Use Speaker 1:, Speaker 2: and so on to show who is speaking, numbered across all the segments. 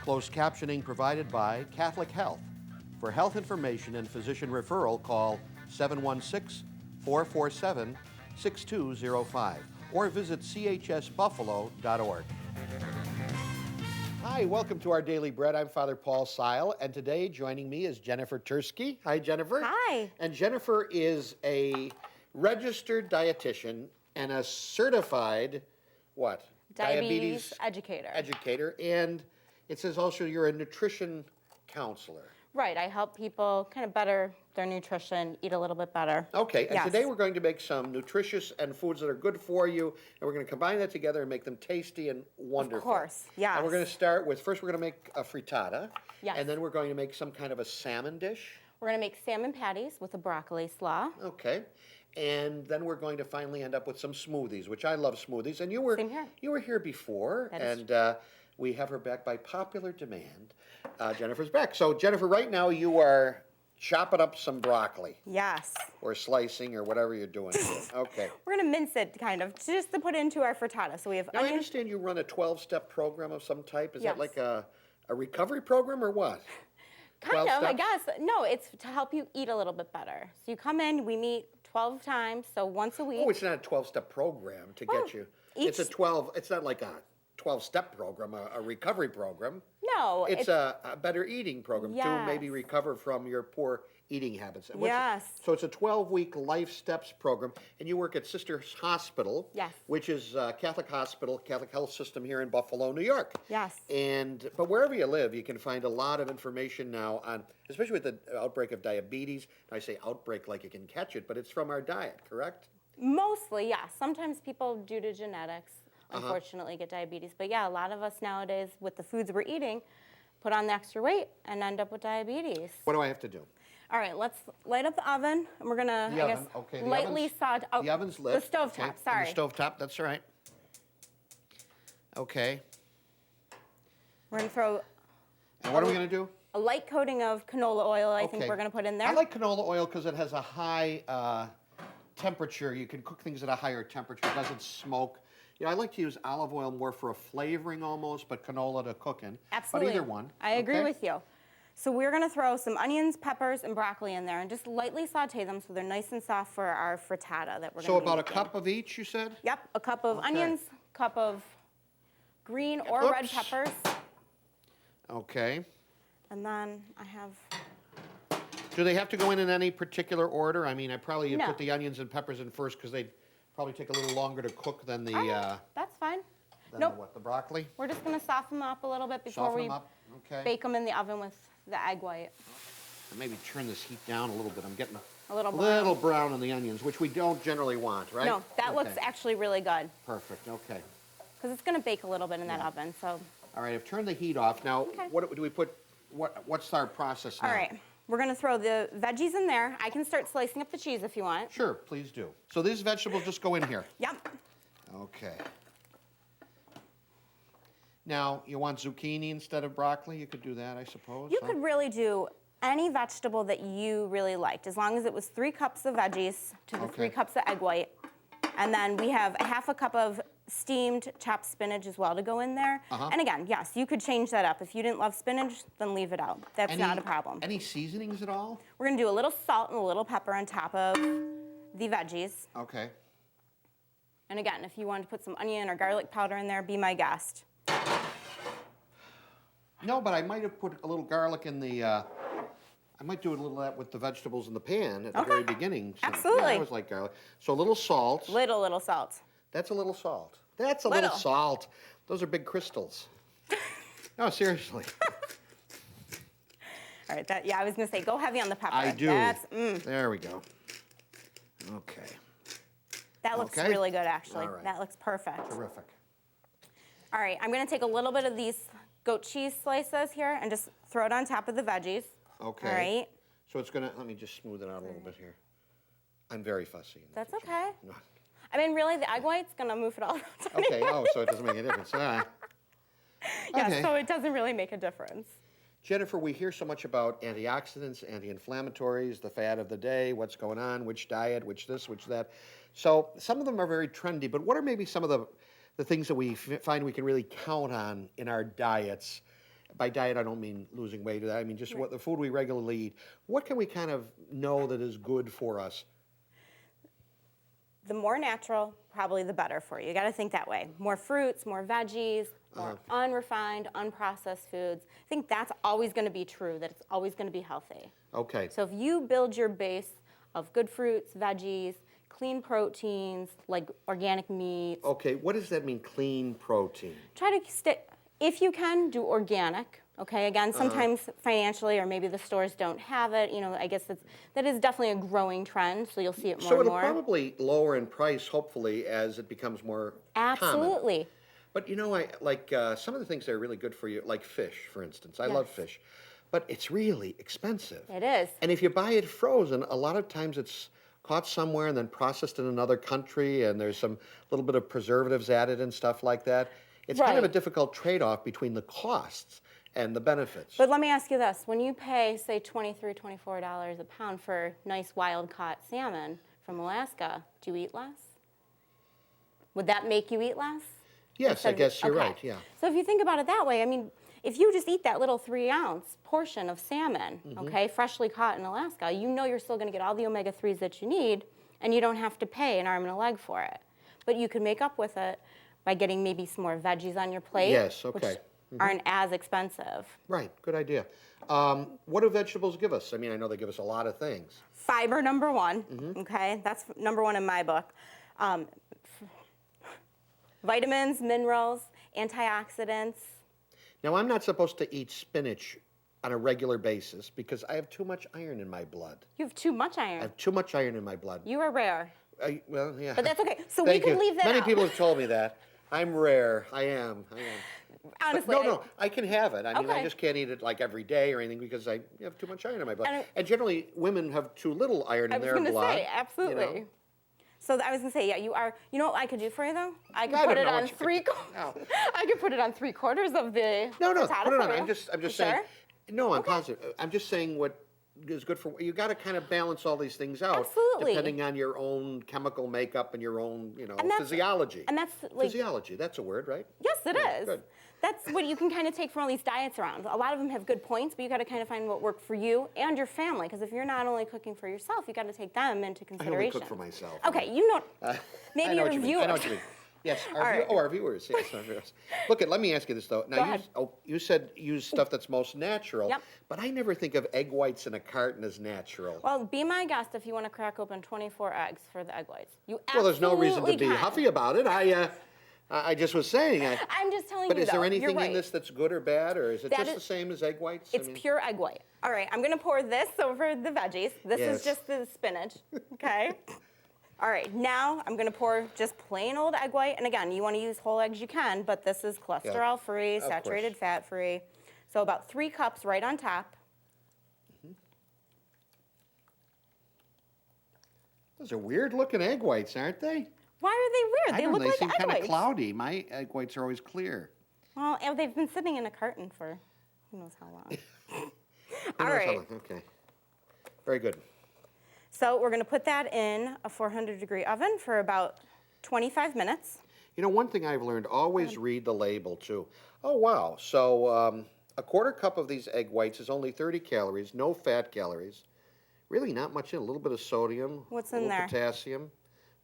Speaker 1: Closed captioning provided by Catholic Health. For health information and physician referral, call 716-447-6205 or visit chsbuffalo.org. Hi, welcome to our Daily Bread. I'm Father Paul Seil, and today joining me is Jennifer Turesky. Hi, Jennifer.
Speaker 2: Hi.
Speaker 1: And Jennifer is a registered dietitian and a certified, what?
Speaker 2: Diabetes educator.
Speaker 1: Educator, and it says also you're a nutrition counselor.
Speaker 2: Right, I help people kind of better their nutrition, eat a little bit better.
Speaker 1: Okay, and
Speaker 2: Yes.
Speaker 1: today we're going to make some nutritious and foods that are good for you, and we're going to combine that together and make them tasty and wonderful.
Speaker 2: Of course, yes.
Speaker 1: And we're going to start with, first we're going to make a frittata,
Speaker 2: Yes.
Speaker 1: and then we're going to make some kind of a salmon dish.
Speaker 2: We're going to make salmon patties with a broccoli slaw.
Speaker 1: Okay, and then we're going to finally end up with some smoothies, which I love smoothies, and you were
Speaker 2: Same here.
Speaker 1: You were here before,
Speaker 2: That is
Speaker 1: and we have her back by popular demand. Jennifer's back. So Jennifer, right now you are chopping up some broccoli.
Speaker 2: Yes.
Speaker 1: Or slicing, or whatever you're doing. Okay.
Speaker 2: We're going to mince it kind of, just to put into our frittata. So we have
Speaker 1: Now, I
Speaker 2: onions.
Speaker 1: understand you run a 12-step program of some type. Is
Speaker 2: Yes.
Speaker 1: that like a recovery program or what?
Speaker 2: Kind
Speaker 1: 12
Speaker 2: of, I
Speaker 1: steps?
Speaker 2: guess. No, it's to help you eat a little bit better. So you come in, we meet 12 times, so once a week.
Speaker 1: Oh, it's not a 12-step program to get you. It's it's not like a 12-step program, a recovery program.
Speaker 2: No.
Speaker 1: It's a better eating program to maybe
Speaker 2: Yes.
Speaker 1: recover from your poor eating habits.
Speaker 2: Yes.
Speaker 1: So it's a 12-week Life Steps program, and you work at Sisters Hospital,
Speaker 2: Yes.
Speaker 1: which is a Catholic hospital, Catholic health system here in Buffalo, New York.
Speaker 2: Yes.
Speaker 1: But wherever you live, you can find a lot of information now on, especially with the outbreak of diabetes. I say outbreak like you can catch it, but it's from our diet, correct?
Speaker 2: Mostly, yes. Sometimes people, due to genetics, unfortunately get diabetes. But yeah, a lot of us nowadays, with the foods we're eating, put on the extra weight and end up with diabetes.
Speaker 1: What do I have to do?
Speaker 2: All right, let's light up the oven, and we're gonna,
Speaker 1: The
Speaker 2: I
Speaker 1: oven,
Speaker 2: guess,
Speaker 1: okay, the
Speaker 2: lightly
Speaker 1: oven's-
Speaker 2: saute. Oh,
Speaker 1: The oven's lit.
Speaker 2: The stovetop,
Speaker 1: okay.
Speaker 2: sorry.
Speaker 1: The stovetop, that's all right. Okay.
Speaker 2: We're gonna throw
Speaker 1: And what are we going to do?
Speaker 2: a light coating of canola oil, I think
Speaker 1: Okay.
Speaker 2: we're gonna put in there.
Speaker 1: I like canola oil because it has a high temperature. You can cook things at a higher temperature. It doesn't smoke. I like to use olive oil more for a flavoring almost, but canola to cook in.
Speaker 2: Absolutely.
Speaker 1: But either one.
Speaker 2: I agree
Speaker 1: okay?
Speaker 2: with you. So we're gonna throw some onions, peppers, and broccoli in there and just lightly saute them so they're nice and soft for our frittata that we're gonna
Speaker 1: So
Speaker 2: be
Speaker 1: about a
Speaker 2: making.
Speaker 1: cup of each, you said?
Speaker 2: Yep, a cup of
Speaker 1: Okay.
Speaker 2: onions, cup of green or red
Speaker 1: Oops.
Speaker 2: peppers,
Speaker 1: Okay.
Speaker 2: and then I have,
Speaker 1: Do they have to go in any particular order? I mean, I probably
Speaker 2: No.
Speaker 1: put the onions and peppers in first because they probably take a little longer to cook than the
Speaker 2: that's fine.
Speaker 1: than
Speaker 2: Nope.
Speaker 1: the bacroccoli.
Speaker 2: We're just gonna soften them up a little bit before
Speaker 1: Soften
Speaker 2: we
Speaker 1: them up. Okay.
Speaker 2: bake them in the oven with the egg white.
Speaker 1: And maybe turn this heat down a little bit. I'm getting
Speaker 2: A little
Speaker 1: little
Speaker 2: brown.
Speaker 1: brown on the onions, which we don't generally want, right?
Speaker 2: No, that looks
Speaker 1: Okay.
Speaker 2: actually really good
Speaker 1: Perfect. Okay.
Speaker 2: because it's gonna bake a little bit in that oven. So,
Speaker 1: All right. I've turned the heat off. Now,
Speaker 2: Okay.
Speaker 1: what do we put? What's our process now?
Speaker 2: all right, we're gonna throw the veggies in there. I can start slicing up the cheese if you want.
Speaker 1: Sure. Please do. So these vegetables just go in here.
Speaker 2: Yep.
Speaker 1: Okay. Now, you want zucchini instead of broccoli? You could do that, I suppose.
Speaker 2: You
Speaker 1: huh?
Speaker 2: could really do any vegetable that you really liked, as long as it was 3 cups of veggies to the 3
Speaker 1: Okay.
Speaker 2: cups of egg white. And then we have a half a cup of steamed chopped spinach as well to go in there. And again, yes, you could change that up. If you didn't love spinach, then leave it out. That's not a problem.
Speaker 1: Any seasonings at all?
Speaker 2: We're gonna do a little salt and a little pepper on top of the veggies.
Speaker 1: Okay.
Speaker 2: And again, if you wanted to put some onion or garlic powder in there, be my guest.
Speaker 1: No, but I might have put a little garlic in the. I might do a little of that with the vegetables in the pan at the very beginning. So,
Speaker 2: Absolutely.
Speaker 1: Yeah, I always like garlic. So a little salt.
Speaker 2: Little salt.
Speaker 1: That's a little salt. That's a little
Speaker 2: Little.
Speaker 1: salt. Those are big crystals. No, seriously.
Speaker 2: All right, I was gonna say, go heavy on the pepper.
Speaker 1: I do.
Speaker 2: That's,
Speaker 1: There we go. Okay.
Speaker 2: that looks
Speaker 1: Okay.
Speaker 2: really good, actually.
Speaker 1: All right.
Speaker 2: That looks perfect.
Speaker 1: Terrific.
Speaker 2: All right, I'm gonna take a little bit of these goat cheese slices here and just throw it on top of the veggies.
Speaker 1: Okay.
Speaker 2: All right.
Speaker 1: So it's gonna. Let me just smooth it out a little bit here. I'm very fussy. In the
Speaker 2: That's
Speaker 1: kitchen.
Speaker 2: okay.
Speaker 1: No.
Speaker 2: I mean, really, the egg white's gonna move it all around.
Speaker 1: Okay. Oh, so it doesn't make a difference. All right.
Speaker 2: Yeah,
Speaker 1: Okay.
Speaker 2: so it doesn't really make a difference.
Speaker 1: Jennifer, we hear so much about antioxidants, anti-inflammatories, the fad of the day, what's going on, which diet, which this, which that. So some of them are very trendy, but what are maybe some of the things that we find we can really count on in our diets By diet, I don't mean losing weight or that. I mean just what the food we regularly eat. What can we kind of know that is good for us?
Speaker 2: The more natural, probably the better for you. You got to think that way. More fruits, more veggies, more unrefined, unprocessed foods. I think that's always going to be true, that it's always going to be healthy.
Speaker 1: Okay.
Speaker 2: So if you build your base of good fruits, veggies, clean proteins, like organic meats.
Speaker 1: Okay, what does that mean, clean protein?
Speaker 2: Try to stick, if you can, do organic. Okay, again, sometimes financially, or maybe the stores don't have it. You know, I guess that is definitely a growing trend, so you'll see it more
Speaker 1: So
Speaker 2: and
Speaker 1: it'll
Speaker 2: more.
Speaker 1: probably lower in price, hopefully, as it becomes more common.
Speaker 2: Absolutely.
Speaker 1: But you know, I like some of the things that are really good for you, like fish, for instance. I love fish, but it's really expensive.
Speaker 2: It is.
Speaker 1: And if you buy it frozen, a lot of times it's caught somewhere and then processed in another country, and there's some little bit of preservatives added and stuff like that. It's kind of a difficult trade-off between the costs and the benefits.
Speaker 2: But let me ask you this. When you pay, say, $23, $24 a pound for nice wild-caught salmon from Alaska, do you eat less? Would that make you eat less?
Speaker 1: Yes, I guess you're right, yeah.
Speaker 2: So if you think about it that way, I mean, if you just eat that little 3-ounce portion of salmon, okay, freshly caught in Alaska, you know you're still going to get all the omega-3s that you need, and you don't have to pay an arm and a leg for it. But you can make up with it by getting maybe some more veggies on your plate.
Speaker 1: Yes, okay.
Speaker 2: Which aren't as expensive.
Speaker 1: Right, good idea. What do vegetables give us? I mean, I know they give us a lot of things.
Speaker 2: Fiber, number one, okay? That's number one in my book. Vitamins, minerals, antioxidants.
Speaker 1: Now, I'm not supposed to eat spinach on a regular basis because I have too much iron in my blood.
Speaker 2: You have too much iron.
Speaker 1: I have too much iron in my blood.
Speaker 2: You are rare.
Speaker 1: Well, yeah.
Speaker 2: But that's okay. So
Speaker 1: Thank
Speaker 2: we can
Speaker 1: you.
Speaker 2: leave that
Speaker 1: Many
Speaker 2: out.
Speaker 1: people have told me that. I'm rare. I am.
Speaker 2: Honestly.
Speaker 1: No, I can have it. I mean, I
Speaker 2: Okay.
Speaker 1: just can't eat it like every day or anything because I have too much iron in my blood.
Speaker 2: And
Speaker 1: And generally, women have too little iron in their blood.
Speaker 2: I was going to say, absolutely.
Speaker 1: You know?
Speaker 2: So I was going to say, yeah, you are. You know what I could do for you, though? I could
Speaker 1: I
Speaker 2: put
Speaker 1: don't
Speaker 2: it
Speaker 1: know
Speaker 2: on
Speaker 1: what you
Speaker 2: three.
Speaker 1: could do. No.
Speaker 2: I could put it on 3/4 of the.
Speaker 1: No,
Speaker 2: frittata
Speaker 1: put it on.
Speaker 2: for you.
Speaker 1: I'm just
Speaker 2: You
Speaker 1: saying.
Speaker 2: sure?
Speaker 1: No, I'm positive. I'm just saying what is good for. You got to kind of balance all these things out,
Speaker 2: Absolutely.
Speaker 1: depending on your own chemical makeup and your own,
Speaker 2: And that's-
Speaker 1: physiology.
Speaker 2: And that's like.
Speaker 1: Physiology. That's a word, right?
Speaker 2: Yes, it
Speaker 1: Yeah,
Speaker 2: is.
Speaker 1: good.
Speaker 2: That's what you can kind of take from all these diets around. A lot of them have good points, but you got to kind of find what worked for you and your family. Because if you're not only cooking for yourself, you got to take them into
Speaker 1: I only
Speaker 2: consideration.
Speaker 1: cook for myself.
Speaker 2: Okay, you know.
Speaker 1: I
Speaker 2: Maybe
Speaker 1: know
Speaker 2: your
Speaker 1: what you mean.
Speaker 2: viewers.
Speaker 1: I know what you mean. Yes,
Speaker 2: All right.
Speaker 1: our viewers. Yes, our viewers. Look, let me ask you this though. Now,
Speaker 2: Go ahead.
Speaker 1: you said use stuff that's most natural.
Speaker 2: Yep.
Speaker 1: But I never think of egg whites in a carton as natural.
Speaker 2: Well, be my guest if you want to crack open 24 eggs for the egg whites. You
Speaker 1: Well, there's no reason to
Speaker 2: absolutely
Speaker 1: be
Speaker 2: can.
Speaker 1: huffy about it. I just was saying.
Speaker 2: I'm just telling
Speaker 1: But
Speaker 2: you,
Speaker 1: is there
Speaker 2: though,
Speaker 1: anything
Speaker 2: you're right.
Speaker 1: in this that's good or bad, or is it
Speaker 2: That
Speaker 1: just
Speaker 2: is-
Speaker 1: the same as egg whites?
Speaker 2: It's pure egg white. All right, I'm going to pour this over the veggies. This
Speaker 1: Yes.
Speaker 2: is just the spinach, okay? All right, now I'm going to pour just plain old egg white. And again, you want to use whole eggs, you can, but this is cholesterol-free,
Speaker 1: Of course.
Speaker 2: saturated fat-free. So about 3 cups right on top.
Speaker 1: Those are weird-looking egg whites, aren't they?
Speaker 2: Why are they weird?
Speaker 1: I
Speaker 2: They
Speaker 1: don't
Speaker 2: look
Speaker 1: know,
Speaker 2: like
Speaker 1: they seem
Speaker 2: egg
Speaker 1: kind of
Speaker 2: whites.
Speaker 1: cloudy. My egg whites are always clear.
Speaker 2: Well, they've been sitting in a carton for who knows how long.
Speaker 1: Who
Speaker 2: All
Speaker 1: knows how
Speaker 2: right.
Speaker 1: long? Okay. Very good.
Speaker 2: So we're going to put that in a 400-degree oven for about 25 minutes.
Speaker 1: You know, one thing I've learned, always read the label, too. Oh, wow. So a 1/4 cup of these egg whites is only 30 calories, no fat calories. Really not much in. A little bit of sodium.
Speaker 2: What's
Speaker 1: a
Speaker 2: in
Speaker 1: little
Speaker 2: there?
Speaker 1: Potassium.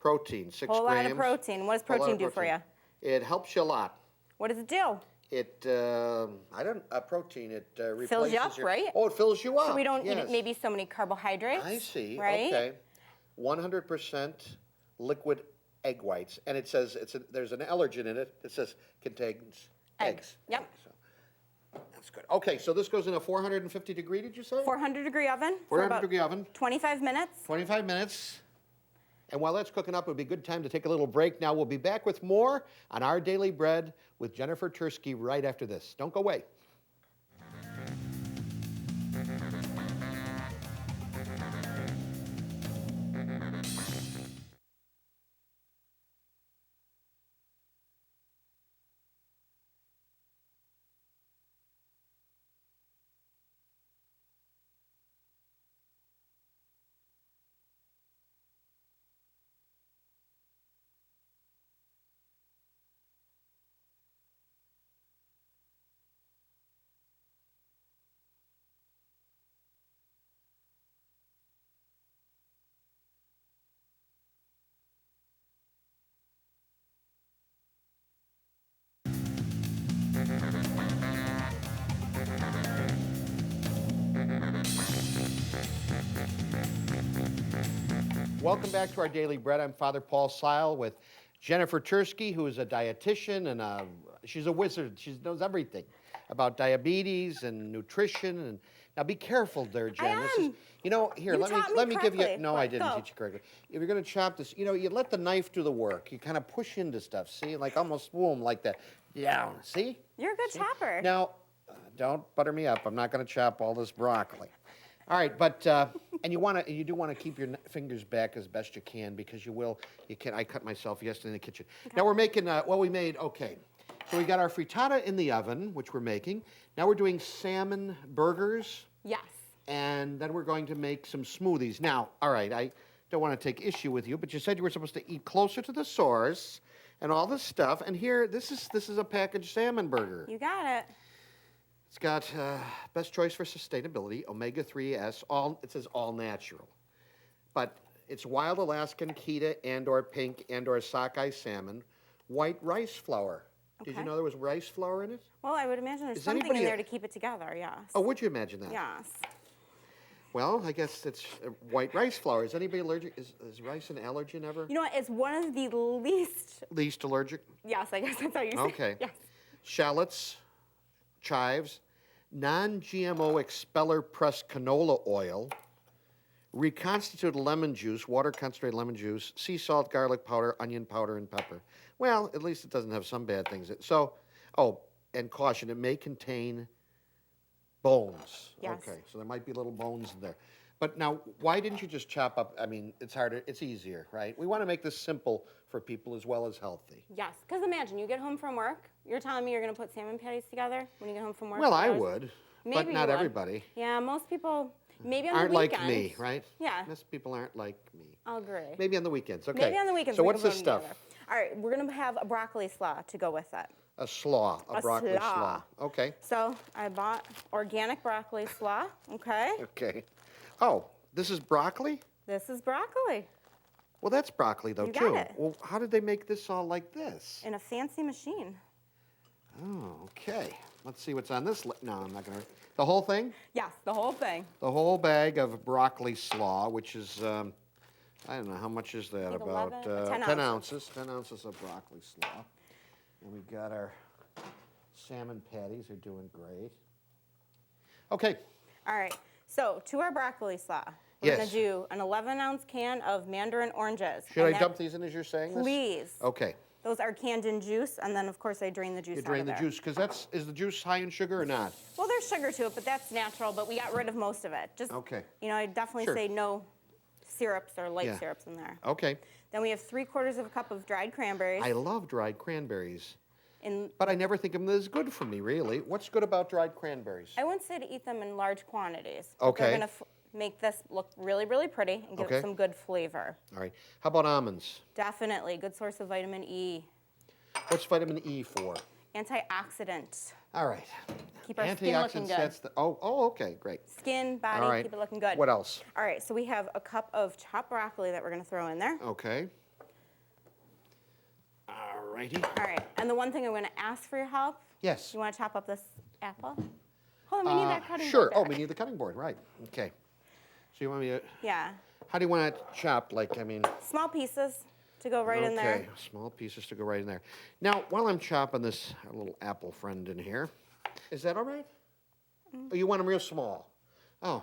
Speaker 1: Protein, 6
Speaker 2: Whole
Speaker 1: grams.
Speaker 2: lot of protein. What does
Speaker 1: Whole lot
Speaker 2: protein
Speaker 1: of
Speaker 2: do for you?
Speaker 1: It helps you a lot.
Speaker 2: What does it do?
Speaker 1: It, protein, it replaces
Speaker 2: Fills you up,
Speaker 1: your...
Speaker 2: right?
Speaker 1: Oh, it fills you up.
Speaker 2: So we don't
Speaker 1: yes.
Speaker 2: eat maybe so many carbohydrates.
Speaker 1: I see.
Speaker 2: Right?
Speaker 1: Okay. 100% liquid egg whites, and it says there's an allergen in it. It says contains eggs.
Speaker 2: Yep.
Speaker 1: So that's good. Okay, so this goes in a 450-degree. Did you say?
Speaker 2: 400-degree oven. for
Speaker 1: 400-degree oven.
Speaker 2: 25 minutes.
Speaker 1: 25 minutes. And while that's cooking up, it would be a good time to take a little break. Now we'll be back with more on Our Daily Bread with Jennifer Turesky right after this. Don't go away. Welcome back to our Daily Bread. I'm Father Paul Seil with Jennifer Turesky, who is a dietitian, and she's a wizard. She knows everything about diabetes and nutrition. And now, be careful there, Jen.
Speaker 2: I
Speaker 1: This is,
Speaker 2: am.
Speaker 1: here.
Speaker 2: You
Speaker 1: Let
Speaker 2: taught me
Speaker 1: let me give you.
Speaker 2: correctly.
Speaker 1: No,
Speaker 2: What?
Speaker 1: I didn't
Speaker 2: Go.
Speaker 1: teach you correctly. If you're going to chop this, you let the knife do the work. You kind of push into stuff. See, like almost boom, like that. Yeah. See?
Speaker 2: You're a good chopper.
Speaker 1: Now, don't butter me up. I'm not going to chop all this broccoli. All right, but and you do want to keep your fingers back as best you can because you will. You can. I cut myself yesterday in the kitchen. Okay. Now we're making we made. Okay, so we got our frittata in the oven, which we're making. Now we're doing salmon burgers.
Speaker 2: Yes.
Speaker 1: And then we're going to make some smoothies. Now, all right, I don't want to take issue with you, but you said you were supposed to eat closer to the source and all this stuff. And here, this is a packaged salmon burger.
Speaker 2: You got it.
Speaker 1: It's got best choice for sustainability, omega-3s, it says all natural. But it's wild Alaskan Keta and/or pink and/or sockeye salmon, white rice flour.
Speaker 2: Okay.
Speaker 1: Did you know there was rice flour in it?
Speaker 2: Well, I would imagine there's
Speaker 1: Is
Speaker 2: something
Speaker 1: anybody
Speaker 2: in there to keep it together, yes.
Speaker 1: Oh, would you imagine that?
Speaker 2: Yes.
Speaker 1: Well, I guess it's white rice flour. Is anybody allergic? Is rice an allergen ever?
Speaker 2: You know what? It's one of the least
Speaker 1: allergic?
Speaker 2: Yes, I guess that's how you say
Speaker 1: Okay.
Speaker 2: it. Yes.
Speaker 1: Shallots, chives, non-GMO expeller pressed canola oil, reconstituted lemon juice, water concentrated lemon juice, sea salt, garlic powder, onion powder, and pepper. Well, at least it doesn't have some bad things. And caution, it may contain bones.
Speaker 2: Yes.
Speaker 1: Okay, so there might be little bones in there. But now, why didn't you just chop up? I mean, it's harder, it's easier, right? We want to make this simple for people as well as healthy.
Speaker 2: Yes, because imagine you get home from work. You're telling me you're going to put salmon patties together when you get home from work?
Speaker 1: Well, I would,
Speaker 2: Maybe
Speaker 1: but
Speaker 2: you
Speaker 1: not
Speaker 2: would.
Speaker 1: everybody.
Speaker 2: Yeah, most people, maybe on
Speaker 1: Aren't
Speaker 2: the weekend.
Speaker 1: like me, right?
Speaker 2: Yeah.
Speaker 1: Most people aren't like me.
Speaker 2: I'll agree.
Speaker 1: Maybe on the weekends, okay.
Speaker 2: Maybe on the weekends.
Speaker 1: So
Speaker 2: we
Speaker 1: what's
Speaker 2: can
Speaker 1: this
Speaker 2: put 'em
Speaker 1: stuff?
Speaker 2: together. All right, we're going to have a broccoli slaw to go with it.
Speaker 1: A slaw, a broccoli slaw.
Speaker 2: slaw.
Speaker 1: Okay.
Speaker 2: So I bought organic broccoli slaw, okay?
Speaker 1: Okay. Oh, this is broccoli?
Speaker 2: This is broccoli
Speaker 1: Well, that's broccoli though
Speaker 2: You
Speaker 1: too.
Speaker 2: got it.
Speaker 1: Well, how did they make this all like this?
Speaker 2: in a fancy machine.
Speaker 1: Oh, okay. Let's see what's on this. No, I'm not gonna. The whole thing?
Speaker 2: Yes, the whole thing.
Speaker 1: The whole bag of broccoli slaw, which is, I don't know, how much is that?
Speaker 2: think
Speaker 1: About
Speaker 2: 11
Speaker 1: 10 ounces. 10 ounces of broccoli slaw. And we've got our salmon patties are doing great. Okay.
Speaker 2: All right, so to our broccoli slaw, we're going
Speaker 1: Yes.
Speaker 2: to do an 11-ounce can of mandarin oranges.
Speaker 1: Should
Speaker 2: And
Speaker 1: I
Speaker 2: that-
Speaker 1: dump these in as you're saying this?
Speaker 2: Please.
Speaker 1: Okay.
Speaker 2: Those are canned in juice, and then, of course, I drain the juice
Speaker 1: You
Speaker 2: out
Speaker 1: drain
Speaker 2: of
Speaker 1: the
Speaker 2: there.
Speaker 1: juice, because is the juice high in sugar or not?
Speaker 2: Well, there's sugar to it, but that's natural, but we got rid of most of it. Just,
Speaker 1: Okay.
Speaker 2: I definitely
Speaker 1: Sure.
Speaker 2: say no syrups or light
Speaker 1: Yeah.
Speaker 2: syrups in there.
Speaker 1: Okay.
Speaker 2: Then we have 3/4 of a cup of dried cranberries.
Speaker 1: I love dried cranberries,
Speaker 2: in,
Speaker 1: but I never think of them as good for me, really. What's good about dried cranberries?
Speaker 2: I wouldn't say to eat them in large quantities. but
Speaker 1: Okay.
Speaker 2: They're going to make this look really, really pretty and give
Speaker 1: Okay.
Speaker 2: it some good flavor.
Speaker 1: All right. How about almonds?
Speaker 2: Definitely. Good source of vitamin E.
Speaker 1: What's vitamin E for?
Speaker 2: Antioxidant.
Speaker 1: All right.
Speaker 2: Keep our skin looking good.
Speaker 1: That's okay, great.
Speaker 2: Skin, body,
Speaker 1: All right.
Speaker 2: keep it looking good.
Speaker 1: What else?
Speaker 2: All right, so we have a cup of chopped broccoli that we're going to throw in there.
Speaker 1: Okay. All righty.
Speaker 2: All right, and the one thing I'm going to ask for your help,
Speaker 1: Yes.
Speaker 2: you want to chop up this apple? Hold on, we need that cutting
Speaker 1: Sure.
Speaker 2: board
Speaker 1: Oh,
Speaker 2: back.
Speaker 1: we need the cutting board, right. Okay. So you want me to,
Speaker 2: Yeah,
Speaker 1: how do you want it chopped? Like, I mean,
Speaker 2: small pieces to go right in there.
Speaker 1: okay, small pieces to go right in there. Now, while I'm chopping this little apple friend in here, is that all right?
Speaker 2: Mm-hmm.
Speaker 1: Oh, you want them real small? Oh,